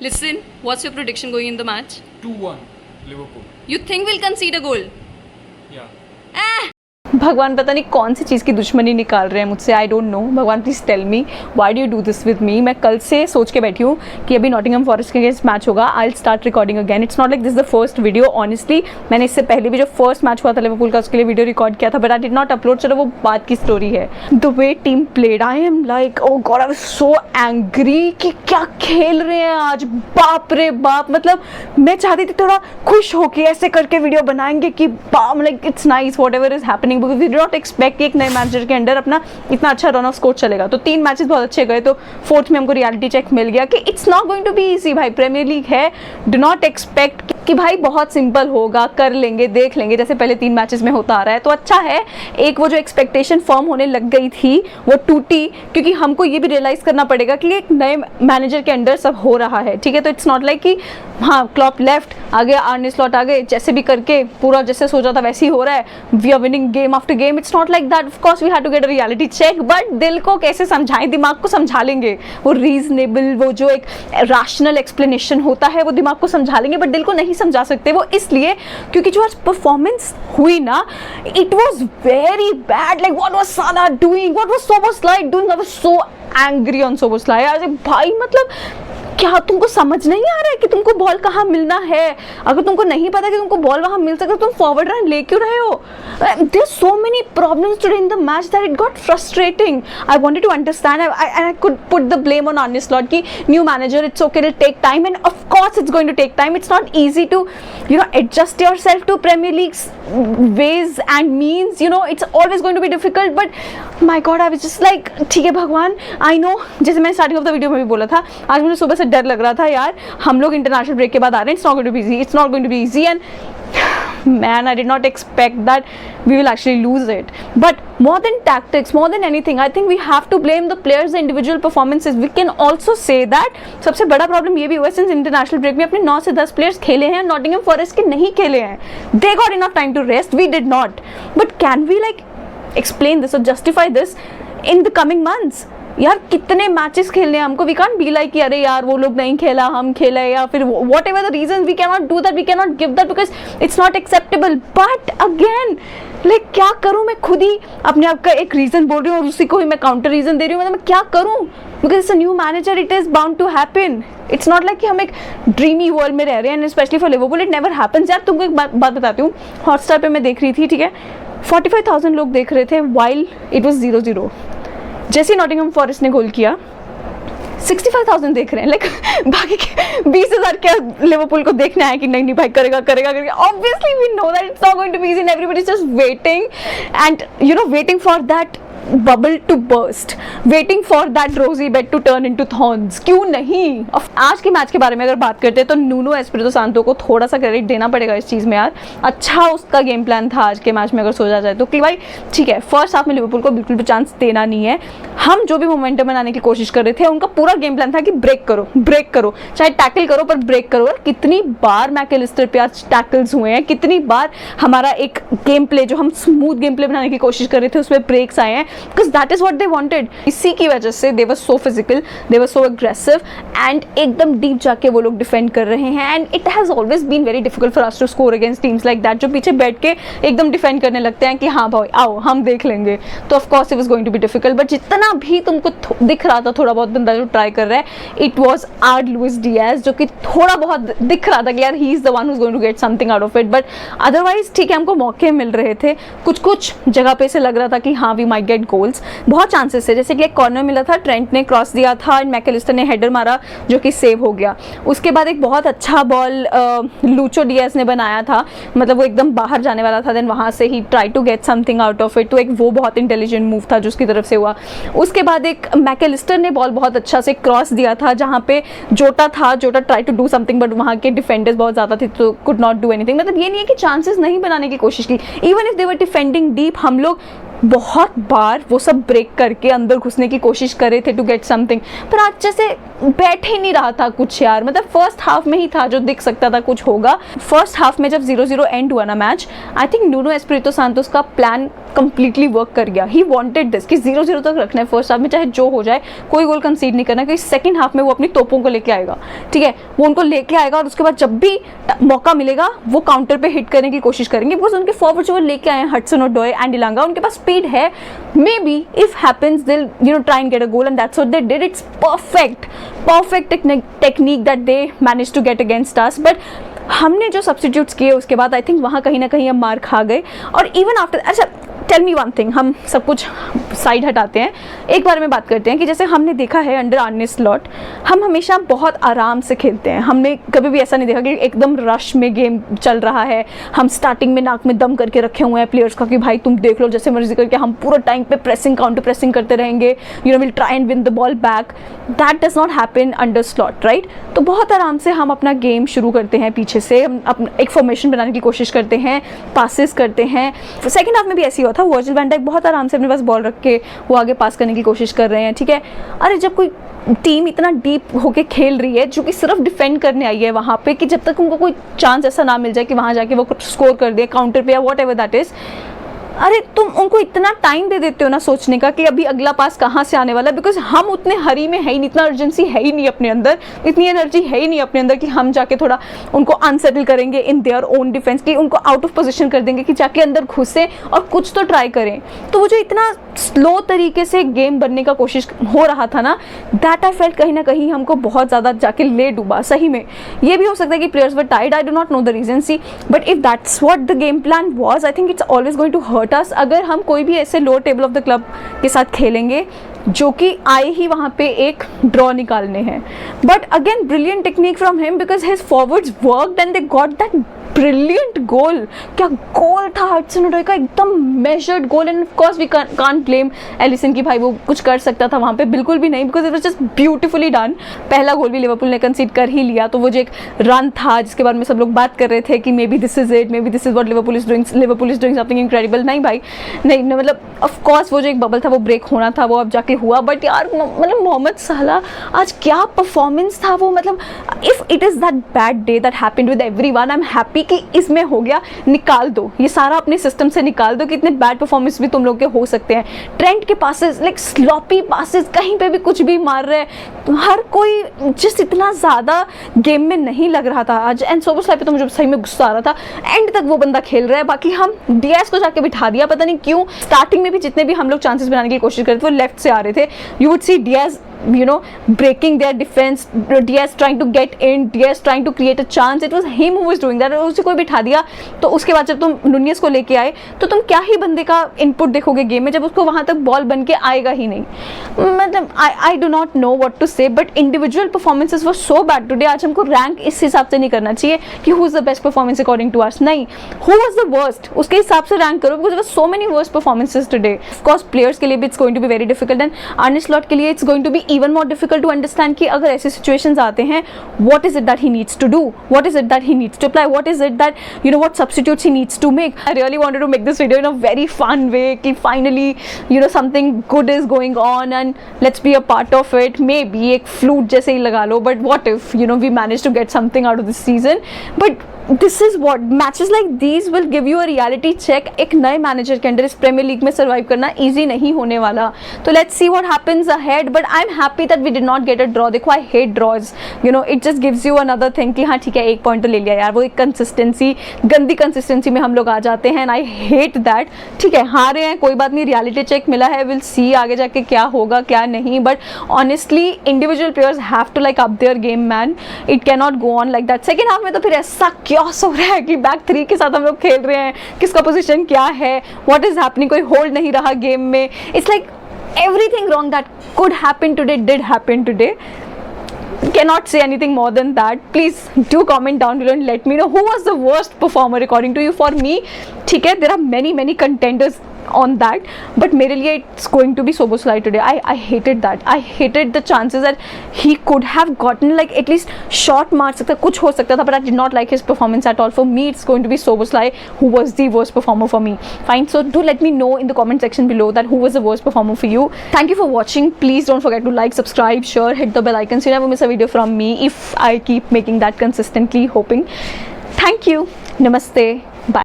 Listen, what's your prediction going in the match? 2-1 Liverpool. You think we'll concede a goal? Yeah. भगवान पता नहीं कौन सी चीज़ की दुश्मनी निकाल रहे हैं मुझसे. I don't know. भगवान please tell me why do you do this with me. मैं कल से सोच के बैठी हूँ कि अभी नॉटिंघम फॉरेस्ट के अगेंस्ट मैच होगा. I will start recording again. It's not like this the first video. Honestly मैंने इससे पहले भी जो फर्स्ट मैच हुआ था लिवरपूल का उसके लिए वीडियो रिकॉर्ड किया था, but I did not upload. चलो वो बात की स्टोरी है. The way team played, I am like oh God, I was so angry कि क्या खेल रहे हैं आज. बाप रे बाप. मतलब मैं चाहती थी थोड़ा खुश होके ऐसे करके वीडियो बनाएंगे कि बाप, like it's nice whatever is happening, because we do not expect कि एक नए मैनेजर के अंडर अपना इतना अच्छा रन ऑफ स्कोर चलेगा. तो 3 मैचेस बहुत अच्छे गए, तो फोर्थ में हमको रियलिटी चेक मिल गया कि it's not going to be easy. भाई प्रीमियर लीग है. डू नॉट एक्सपेक्ट कि भाई बहुत सिंपल होगा, कर लेंगे, देख लेंगे, जैसे पहले 3 मैचेस में होता आ रहा है. तो अच्छा है, एक वो जो एक्सपेक्टेशन फॉर्म होने लग गई थी वो टूटी, क्योंकि हमको ये भी रियलाइज करना पड़ेगा कि एक नए मैनेजर के अंडर सब हो रहा है. ठीक है, तो इट्स नॉट लाइक कि हाँ क्लॉप लेफ्ट आ गया, आर्ने स्लॉट आ गए, जैसे भी करके पूरा जैसे सोचा था वैसे ही हो रहा है. We are winning game after game. It's not like that. Of course we have to get a reality check, but दिल को कैसे समझाएं, दिमाग को समझा लेंगे. वो रीजनेबल, वो जो एक रैशनल एक्सप्लेनेशन होता है वो दिमाग को समझा लेंगे, बट दिल को नहीं समझा सकते. वो इसलिए क्योंकि जो आज परफॉर्मेंस हुई ना, it was very bad. Like what was साला doing, what was Szoboszlai doing. I was so angry on Szoboszlai. अरे भाई मतलब क्या तुमको समझ नहीं आ रहा है कि तुमको बॉल कहाँ मिलना है? अगर तुमको नहीं पता कि तुमको बॉल वहाँ मिल सकता, तुम फॉरवर्ड रन ले क्यों रहे हो? There so many problems today in the match that it got frustrating. I wanted to understand and I could put the blame on Arne Slot कि new manager, it's okay, it take time, and of course it's going to take time. It's not easy to adjust yourself to Premier leagues ways and means. It's always going to be difficult, but my God, I was just like ठीक है भगवान, I know. जैसे मैंने starting of the video में भी बोला था, आज मुझे सुबह से डर लग रहा था यार, हम लोग इंटरनेशनल ब्रेक के बाद आ रहे हैं. It's not going to be easy. It's not going to be easy, and man, I did not expect that we will actually lose it. But more than tactics, more than anything, I think we have to blame the players, the individual performances. We can also say that सबसे बड़ा problem ये भी हुआ since international break में अपने 9 से 10 players खेले हैं, नॉटिंघम फॉरेस्ट के नहीं खेले हैं. They got enough time to rest, we did not. But can we like explain this or justify this in the coming months? यार कितने मैचेस खेलने हैं हमको. वी कांट बी लाइक कि अरे यार वो लोग नहीं खेला, हम खेले, या फिर whatever the reason, we can not do that, we can not give that because it's not acceptable. But again like क्या करूँ, मैं खुद ही अपने आप का एक रीजन बोल रही हूँ और उसी को ही मैं काउंटर रीजन दे रही हूँ. मतलब मैं क्या करूँ, because it's a new manager, it is bound to happen. It's not like कि हम एक ड्रीमी वर्ल्ड में रह रहे हैं, and especially for Liverpool it never happens. यार तुमको एक बात बताती हूँ, हॉटस्टार पे मैं देख रही थी, ठीक है, 45,000 लोग देख रहे थे वाइल इट वॉज 0-0. जैसे नॉटिंघम फॉरेस्ट ने गोल किया 65,000 देख रहे हैं. लाइक बाकी के 20,000 क्या लिवरपूल को देखना है कि नहीं भाई करेगा. Obviously we know that it's not going to be easy, and everybody is just waiting and waiting for that bubble to burst, waiting for that rosy bed to turn into thorns. क्यों नहीं? आज के match के बारे में अगर बात करते हैं तो नुनो एस्पिरितो सांतो को थोड़ा सा क्रेडिट देना पड़ेगा इस चीज़ में यार. अच्छा उसका गेम प्लान था आज के मैच में अगर सोचा जाए तो, कि भाई ठीक है फर्स्ट हाफ में लिवरपूल को बिल्कुल भी चांस देना नहीं है. हम जो भी मोमेंटम बनाने की कोशिश कर रहे थे, उनका पूरा गेम प्लान था कि ब्रेक करो, चाहे टैकल करो पर ब्रेक करो. यार कितनी बार मैकलिस्टर पे आज टैकल्स हुए हैं, कितनी बार हमारा एक गेम प्ले जो हम स्मूथ गेम प्ले बनाने की कोशिश कर रहे थे उसमें ब्रेक्स आए हैं, because that is what they wanted. इसी की वजह से they were so physical, they were so aggressive, and एकदम deep जाके वो लोग डिफेंड कर रहे हैं. and it has always been very difficult for us to score against teams like that, जो पीछे बैठ के एकदम डिफेंड करने लगते हैं कि हाँ भाई आओ हम देख लेंगे. तो of course it was going to be difficult, but जितना भी तुमको दिख रहा था थोड़ा बहुत बंदा जो ट्राई कर रहा है, it was आर्ड लुइस डियाज, जो कि थोड़ा बहुत दिख रहा था कि यार he is the one who's going to get something out of it. but otherwise ठीक है, हमको मौके मिल रहे थे, कुछ जगह पे से लग रहा था कि हाँ we might get goals. बहुत चांसेस है, जैसे कि एक कॉर्नर मिला था, ट्रेंट ने क्रॉस दिया था एंड मैकलिस्टर ने हेडर मारा जो कि सेव हो गया. उसके बाद एक बहुत अच्छा बॉल लूचो डियाज ने बनाया था, मतलब वो एकदम बाहर जाने वाला था, देन वहाँ से ही try to get something out of it. तो एक वो बहुत इंटेलिजेंट मूव था जो उसकी तरफ से हुआ. उसके बाद एक मैकलिस्टर ने बॉल बहुत अच्छा से क्रॉस दिया था जहाँ पे Jota try to do something, but वहाँ के डिफेंडर्स बहुत ज़्यादा थे तो कुड नॉट डू एनीथिंग. मतलब ये नहीं है कि चांसेस नहीं बनाने की कोशिश की, even if they were defending deep, हम लोग बहुत बार वो सब ब्रेक करके अंदर घुसने की कोशिश कर रहे थे टू गेट समथिंग, पर आज जैसे बैठ ही नहीं रहा था कुछ यार. मतलब फर्स्ट हाफ में ही था जो दिख सकता था कुछ होगा. फर्स्ट हाफ में जब 0-0 एंड हुआ ना मैच, आई थिंक नुनो एस्पिरितो सांतोस का प्लान कंप्लीटली वर्क कर गया. ही वांटेड दिस कि 0-0 तक रखना है फर्स्ट हाफ में, चाहे जो हो जाए, कोई गोल कंसीड नहीं करना, क्योंकि सेकंड हाफ में वो अपनी तोपों को लेके आएगा. ठीक है, वो उनको लेके आएगा और उसके बाद जब भी मौका मिलेगा वो काउंटर पे हिट करने की कोशिश करेंगे, बिकॉज उनके फॉरवर्ड जो वो लेके आए हैं हडसन ओडोय एंड इलांगा, उनके पास स्पीड है. Maybe if happens they try and get a goal, and that's what they did. It's perfect technique that they manage to get against us. But हमने जो सब्स्टिट्यूट्स किए उसके बाद आई थिंक वहाँ कहीं ना कहीं हम मार खा गए. और इवन आफ्टर, अच्छा टेल मी वन थिंग, हम सब कुछ साइड हटाते हैं, एक बारे में बात करते हैं कि जैसे हमने देखा है अंडर आर्ने स्लॉट, हम हमेशा बहुत आराम से खेलते हैं. हमने कभी भी ऐसा नहीं देखा कि एकदम रश में गेम चल रहा है, हम स्टार्टिंग में नाक में दम करके रखे हुए हैं प्लेयर्स का कि भाई तुम देख लो जैसे मर्जी करके, हम पूरा टाइम पे प्रेसिंग काउंटर प्रेसिंग करते रहेंगे, will try and win the ball back. That does not happen under slot, right. तो बहुत आराम से हम अपना गेम शुरू करते हैं पीछे से, हम अपना एक फॉर्मेशन बनाने की कोशिश करते हैं, पासेस करते हैं. सेकेंड हाफ में भी ऐसी हुआ था, वर्जिल वैन डाइक बहुत आराम से अपने पास बॉल रख के वो आगे पास करने की कोशिश कर रहे हैं. ठीक है, अरे जब कोई टीम इतना डीप होके खेल रही है जो कि सिर्फ डिफेंड करने आई है वहाँ पे, कि जब तक उनको कोई चांस ऐसा ना मिल जाए कि वहाँ जाके वो स्कोर कर दे काउंटर पे या वॉट एवर दैट इज, अरे तुम उनको इतना टाइम दे देते हो ना सोचने का कि अभी अगला पास कहाँ से आने वाला है. बिकॉज हम उतने हरी में है ही नहीं, इतना अर्जेंसी है ही नहीं अपने अंदर, इतनी एनर्जी है ही नहीं अपने अंदर कि हम जाके थोड़ा उनको अनसेटल करेंगे इन देयर ओन डिफेंस, कि उनको आउट ऑफ पोजीशन कर देंगे कि जाके अंदर घुसे और कुछ तो ट्राई करें. तो वो जो इतना स्लो तरीके से गेम बनने का कोशिश हो रहा था ना, दैट आई फेल्ट कहीं ना कहीं हमको बहुत ज़्यादा जाके ले डूबा. सही में ये भी हो सकता है कि players were tired, I do not know the reason see, but if that's what the game plan was, I think it's always going to hurt us. अगर हम कोई भी ऐसे lower table of the club के साथ खेलेंगे जो कि आए ही वहाँ पे एक ड्रॉ निकालने हैं. But again brilliant technique from him, because his forwards worked and they got that brilliant goal. क्या गोल था हडसन ओडोय का, एकदम measured goal. And of course we can't blame Alisson कि भाई वो कुछ कर सकता था वहाँ पे, बिल्कुल भी नहीं, because it was just beautifully done. पहला गोल भी लिवरपूल ने कंसीड कर ही लिया, तो वो जो एक रन था जिसके बारे में सब लोग बात कर रहे थे कि may be this is it, may be this is what Liverpool is doing something incredible. नहीं भाई नहीं, मतलब ऑफ कोर्स वो जो एक बबल था वो ब्रेक होना था, वो अब जाके हुआ. बट यार मतलब मोहम्मद सालाह आज क्या परफॉर्मेंस था वो, मतलब if it is that bad day that happened with everyone, I am happy कि इसमें हो गया. निकाल दो ये सारा अपने सिस्टम से, निकाल दो कि इतने बैड परफॉर्मेंस भी तुम लोग के हो सकते हैं. ट्रेंट के पासेस लाइक स्लॉपी पासेस, कहीं पे भी कुछ भी मार रहे हैं, हर कोई जिस इतना ज़्यादा गेम में नहीं लग रहा था आज. एंड सोबोस्लाई पे तो मुझे सही में गुस्सा आ रहा था, एंड तक वो बंदा खेल रहा है. बाकी हम डियाज को जाके बिठा दिया, पता नहीं क्यों. स्टार्टिंग में भी जितने भी हम लोग चांसेस बनाने की कोशिश करते थे वो लेफ्ट से आ रहे थे. You would see Diaz breaking their defense, Diaz trying to get in, Diaz trying to create a chance. It was him who was doing that. उसे कोई बिठा दिया. तो उसके बाद जब तुम नुनियस को लेके आए तो तुम क्या ही बंदे का इनपुट देखोगे गेम में जब उसको वहाँ तक बॉल बन के आएगा ही नहीं. मतलब I do not know what to say, but individual performances were so bad today. आज हमको रैंक इस हिसाब से नहीं करना चाहिए कि who is the best performance according to us. नहीं, हु वाज द वर्स्ट उसके हिसाब से रैंक करो, because there were so many worst performances today. Of course players के लिए भी it's going to be very difficult, and Arne Slot के लिए it's going to be even more difficult to understand कि अगर ऐसे सिचुएशंस आते हैं, what is it that he needs to do, what is it that he needs to apply, what is it that what substitutes he needs to make. I really wanted to make this video in a very fun way कि finally something good is going on and let's be a part of it. Maybe एक flute जैसे ही लगा लो, but what if we manage to get something out of this season. But this is what matches like these will give you a reality check. एक नए manager के under इस Premier League में survive करना easy नहीं होने वाला. तो let's see what happens ahead, but I am happy that we did not get a draw. देखो I hate draws, it just gives you another thing कि हाँ ठीक है एक पॉइंट तो ले लिया यार. वो एक कंसिस्टेंसी, गंदी कंसिस्टेंसी में हम लोग आ जाते हैं, एंड आई हेट दैट. ठीक है हारे हैं कोई बात नहीं, रियलिटी चेक मिला है, विल सी आगे जाके क्या होगा क्या नहीं. But honestly individual players have to like up their game man. It can not go on like that. Second half में तो फिर ऐसा क्योस हो रहा है कि बैक थ्री के साथ हम लोग खेल रहे हैं, किसका पोजीशन क्या है, व्हाट इज हैपनिंग, कोई होल्ड नहीं रहा गेम में. It's like everything wrong that could happen today did happen today. Cannot say anything more than that. Please do comment down below and let me know who was the worst performer according to you. For me, ठीक है, there are many contenders on that, but मेरे लिए it's going to be Szoboszlai today. I hated that. I hated the chances that he could have gotten like at least shot मार सकता, कुछ हो सकता था, but I did not like his performance at all. For me, it's going to be Szoboszlai who was the worst performer for me. Fine. So do let me know in the comment section below that who was the worst performer for you. Thank you for watching. Please don't forget to like, subscribe, share, hit the bell icon so you never miss a video from me if I keep making that consistently. Hoping. Thank you. Namaste.